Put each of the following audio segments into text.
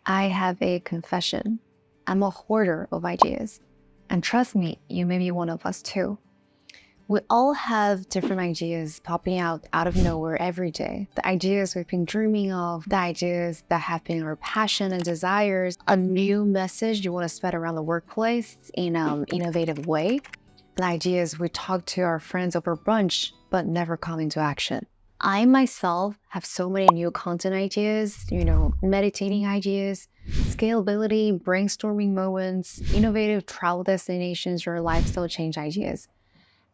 I have a confession. I'm a hoarder of ideas. And trust me, you may be one of us too. We all have different ideas popping out of nowhere every day. The ideas we've been dreaming of, the ideas that have been our passion and desires, a new message you want to spread around the workplace in an innovative way, the ideas we talk to our friends over brunch but never come into action. I myself have so many new content ideas, meditating ideas, scalability, brainstorming moments, innovative travel destinations, or lifestyle change ideas.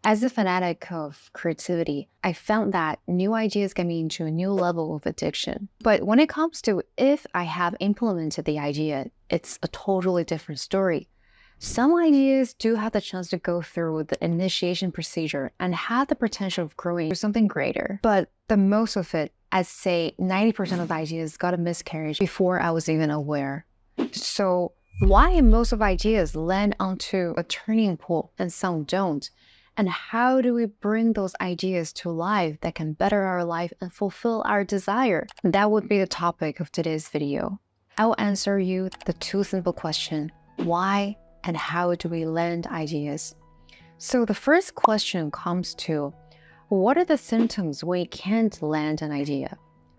As a fanatic of creativity, I found that new ideas get me into a new level of addiction. But when it comes to if I have implemented the idea, it's a totally different story. Some ideas do have the chance to go through the initiation procedure and have the potential of growing to something greater. But the most of it, I'd say 90% of the ideas got a miscarriage before I was even aware. So why most of ideas land onto a turning point and some don't? And how do we bring those ideas to life that can better our life and fulfill our desire? That would be the topic of today's video. I will answer you the two simple questions: why and how do we land ideas? So the first question comes to, what are the symptoms when you can't land an idea?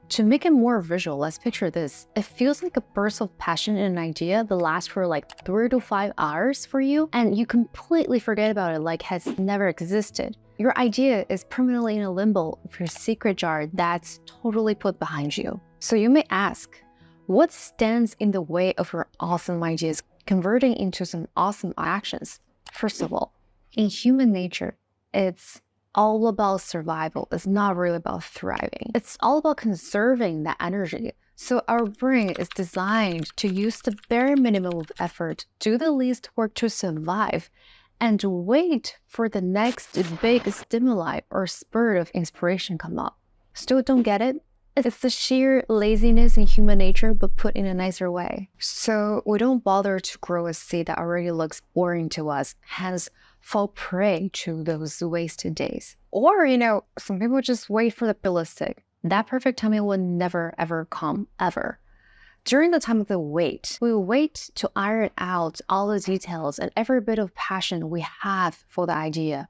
To make it more visual, let's picture this. It feels like a burst of passion in an idea that lasts for like 3 to 5 hours for you, and you completely forget about it like it has never existed. Your idea is permanently in a limbo of your secret jar that's totally put behind you. So you may ask, what stands in the way of your awesome ideas converting into some awesome actions? First of all, in human nature, it's all about survival. It's not really about thriving. It's all about conserving that energy. So our brain is designed to use the bare minimum of effort, do the least work to survive, and wait for the next big stimuli or spurt of inspiration come up. Still don't get it? It's the sheer laziness in human nature, but put in a nicer way. So we don't bother to grow a seed that already looks boring to us, hence fall prey to those wasted days. Or, some people just wait for the realistic. That perfect timing will never, ever come, ever. During the time of the wait, we wait to iron out all the details and every bit of passion we have for the idea.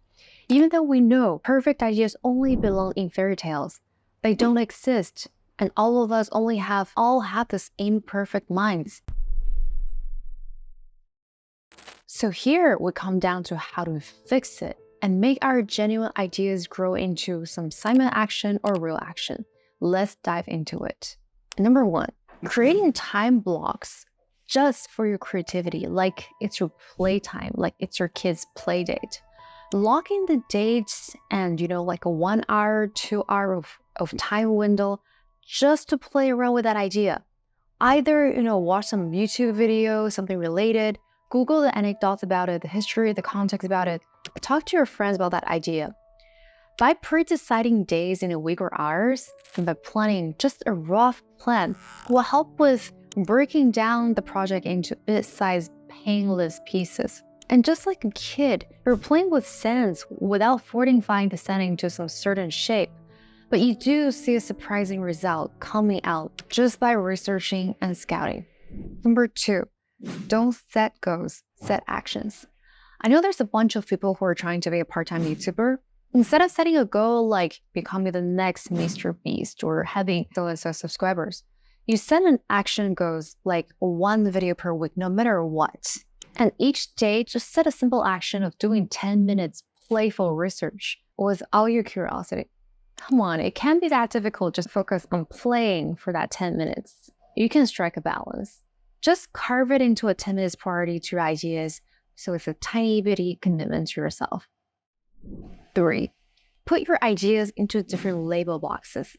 Even though we know perfect ideas only belong in fairy tales, they don't exist, and all of us all have this imperfect minds. So here we come down to how to fix it and make our genuine ideas grow into some silent action or real action. Let's dive into it. Number 1, creating time blocks just for your creativity, like it's your playtime, like it's your kid's play date. Locking the dates and, like a 1 hour, 2 hour of time window just to play around with that idea. Either, watch some YouTube video, something related, Google the anecdotes about it, the history, the context about it. Talk to your friends about that idea. By pre-deciding days in a week or hours, and by planning just a rough plan, will help with breaking down the project into bit-sized, painless pieces. And just like a kid, you're playing with sands without fortifying the sand into some certain shape. But you do see a surprising result coming out just by researching and scouting. Number 2, don't set goals, set actions. I know there's a bunch of people who are trying to be a part-time YouTuber. Instead of setting a goal like becoming the next Mr. Beast or having so-and-so subscribers, you set an action goals like 1 video per week, no matter what. And each day, just set a simple action of doing 10 minutes playful research with all your curiosity. Come on, it can't be that difficult. Just focus on playing for that 10 minutes. You can strike a balance. Just carve it into a 10 minutes priority to your ideas, so it's a tiny bitty commitment to yourself. 3, put your ideas into different label boxes.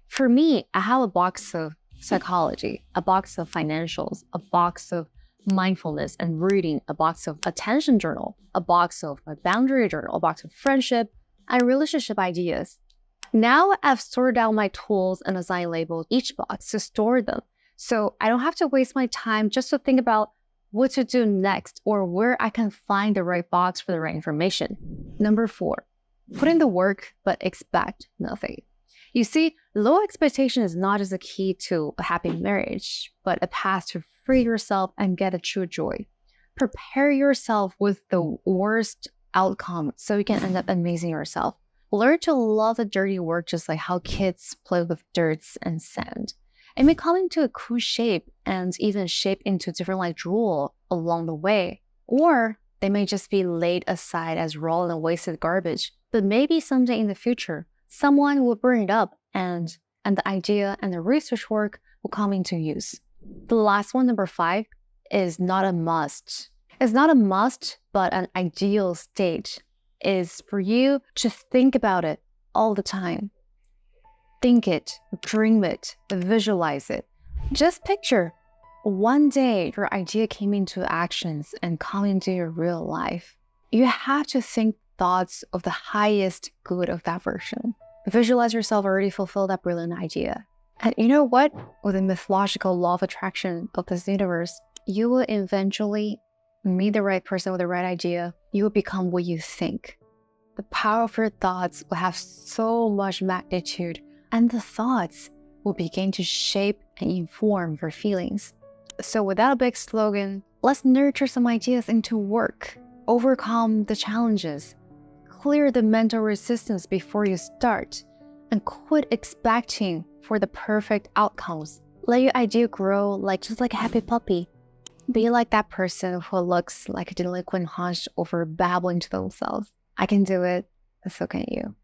For me, I have a box of psychology, a box of financials, a box of mindfulness and reading, a box of attention journal, a box of a boundary journal, a box of friendship and relationship ideas. Now I've sorted out my tools and assigned labels each box to store them, so I don't have to waste my time just to think about what to do next or where I can find the right box for the right information. Number 4, put in the work but expect nothing. You see, low expectation is not just a key to a happy marriage, but a path to free yourself and get a true joy. Prepare yourself with the worst outcome so you can end up amazing yourself. Learn to love the dirty work just like how kids play with dirts and sand. It may come into a cool shape and even shape into different like drool along the way. Or they may just be laid aside as raw and wasted garbage. But maybe someday in the future, someone will burn it up and the idea and the research work will come into use. The last one, number 5, is not a must. It's not a must, but an ideal state is for you to think about it all the time. Think it, dream it, visualize it. Just picture one day your idea came into actions and come into your real life. You have to think thoughts of the highest good of that version. Visualize yourself already fulfill that brilliant idea. And you know what? With the mythological law of attraction of this universe, you will eventually meet the right person with the right idea. You will become what you think. The power of your thoughts will have so much magnitude, and the thoughts will begin to shape and inform your feelings. So without a big slogan, let's nurture some ideas into work, overcome the challenges, clear the mental resistance before you start, and quit expecting for the perfect outcomes. Let your idea grow just like a happy puppy. Be like that person who looks like a delinquent hunch over babbling to themselves. I can do it, and so can you.